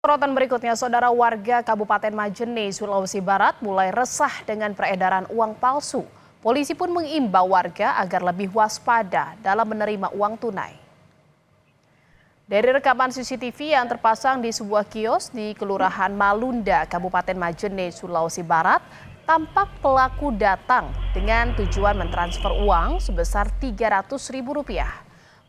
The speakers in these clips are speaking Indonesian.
Sorotan berikutnya, saudara warga Kabupaten Majene, Sulawesi Barat mulai resah dengan peredaran uang palsu. Polisi pun mengimbau warga agar lebih waspada dalam menerima uang tunai. Dari rekaman CCTV yang terpasang di sebuah kios di Kelurahan Malunda, Kabupaten Majene, Sulawesi Barat, tampak pelaku datang dengan tujuan mentransfer uang sebesar Rp300.000.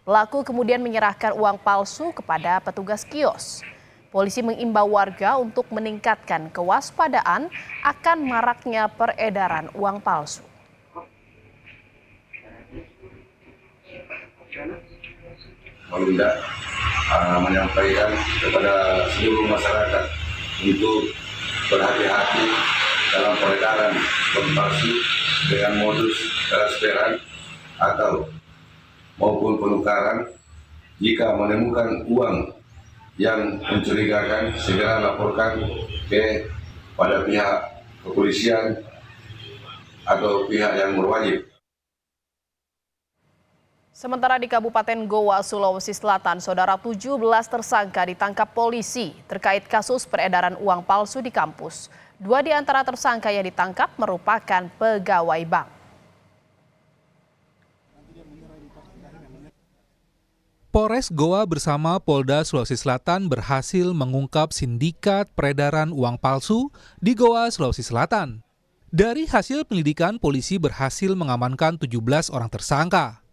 Pelaku kemudian menyerahkan uang palsu kepada petugas kios. Polisi mengimbau warga untuk meningkatkan kewaspadaan akan maraknya peredaran uang palsu. Malunda menyampaikan kepada seluruh masyarakat untuk berhati-hati dalam peredaran uang palsu dengan modus transferan atau maupun penukaran. Jika menemukan uang yang mencurigakan, segera laporkan pada pihak kepolisian atau pihak yang berwajib. Sementara di Kabupaten Goa, Sulawesi Selatan, saudara 17 tersangka ditangkap polisi terkait kasus peredaran uang palsu di kampus. 2 di antara tersangka yang ditangkap merupakan pegawai bank. Polres Goa bersama Polda Sulawesi Selatan berhasil mengungkap sindikat peredaran uang palsu di Goa, Sulawesi Selatan. Dari hasil penyelidikan, polisi berhasil mengamankan 17 orang tersangka.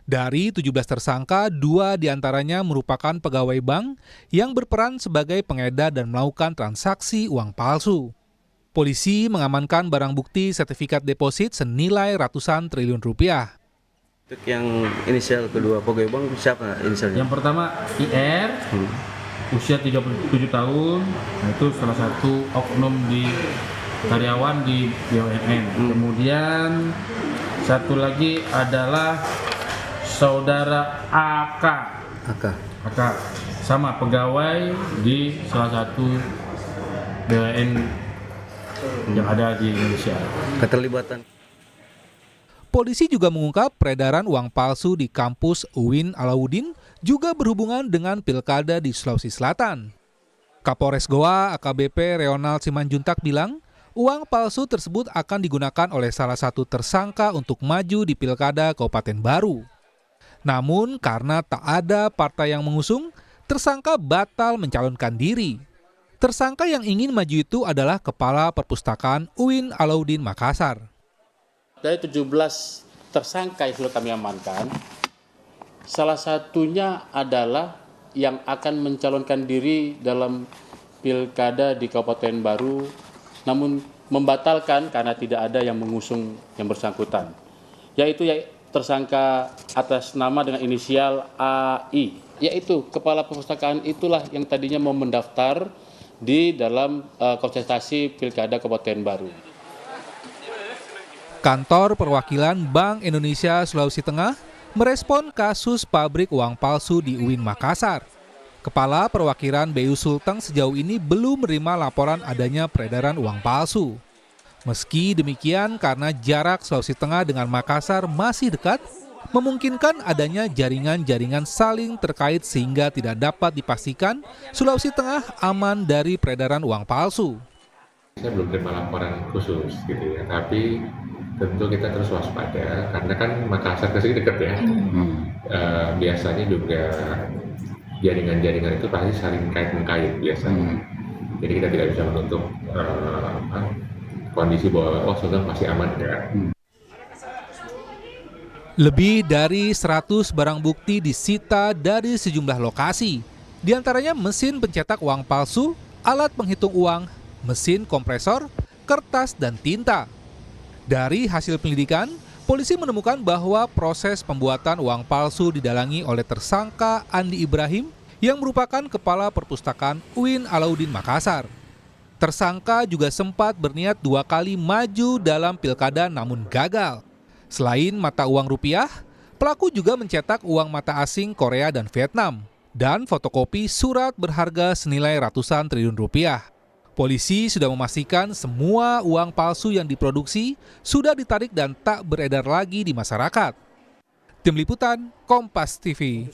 Dari 17 tersangka, 2 diantaranya merupakan pegawai bank yang berperan sebagai pengedar dan melakukan transaksi uang palsu. Polisi mengamankan barang bukti sertifikat deposit senilai ratusan triliun rupiah. Untuk yang inisial kedua pegawai bank siapa inisialnya? Yang pertama IR, usia 37 tahun, itu salah satu oknum di karyawan di BUMN. Kemudian satu lagi adalah saudara AK, sama pegawai di salah satu BUMN yang ada di Indonesia. Keterlibatan. Polisi juga mengungkap peredaran uang palsu di kampus UIN Alauddin juga berhubungan dengan pilkada di Sulawesi Selatan. Kapolres Goa AKBP Reonald Simanjuntak bilang, uang palsu tersebut akan digunakan oleh salah satu tersangka untuk maju di pilkada Kabupaten Baru. Namun karena tak ada partai yang mengusung, tersangka batal mencalonkan diri. Tersangka yang ingin maju itu adalah Kepala Perpustakaan UIN Alauddin Makassar. Dari 17 tersangka yang sudah kami amankan, salah satunya adalah yang akan mencalonkan diri dalam pilkada di Kabupaten Baru, namun membatalkan karena tidak ada yang mengusung yang bersangkutan, yaitu tersangka atas nama dengan inisial AI, yaitu Kepala Perpustakaan itulah yang tadinya mau mendaftar di dalam kontestasi pilkada Kabupaten Baru. Kantor Perwakilan Bank Indonesia Sulawesi Tengah merespon kasus pabrik uang palsu di UIN Makassar. Kepala Perwakilan BU Sulteng sejauh ini belum menerima laporan adanya peredaran uang palsu. Meski demikian, karena jarak Sulawesi Tengah dengan Makassar masih dekat, memungkinkan adanya jaringan-jaringan saling terkait sehingga tidak dapat dipastikan Sulawesi Tengah aman dari peredaran uang palsu. Saya belum terima laporan khusus gitu ya, tapi tentu kita terus waspada karena kan Makassar ke sini dekat ya. Biasanya juga jaringan-jaringan itu pasti saling kait-mengkait biasanya. Jadi kita tidak bisa menutup kondisi bahwa sudah masih aman ya. Lebih dari 100 barang bukti disita dari sejumlah lokasi. Di antaranya mesin pencetak uang palsu, alat penghitung uang, mesin kompresor, kertas, dan tinta. Dari hasil penyelidikan, polisi menemukan bahwa proses pembuatan uang palsu didalangi oleh tersangka Andi Ibrahim yang merupakan Kepala Perpustakaan UIN Alauddin Makassar. Tersangka juga sempat berniat 2 kali maju dalam pilkada namun gagal. Selain mata uang rupiah, pelaku juga mencetak uang mata asing Korea dan Vietnam dan fotokopi surat berharga senilai ratusan triliun rupiah. Polisi sudah memastikan semua uang palsu yang diproduksi sudah ditarik dan tak beredar lagi di masyarakat. Tim Liputan, Kompas TV.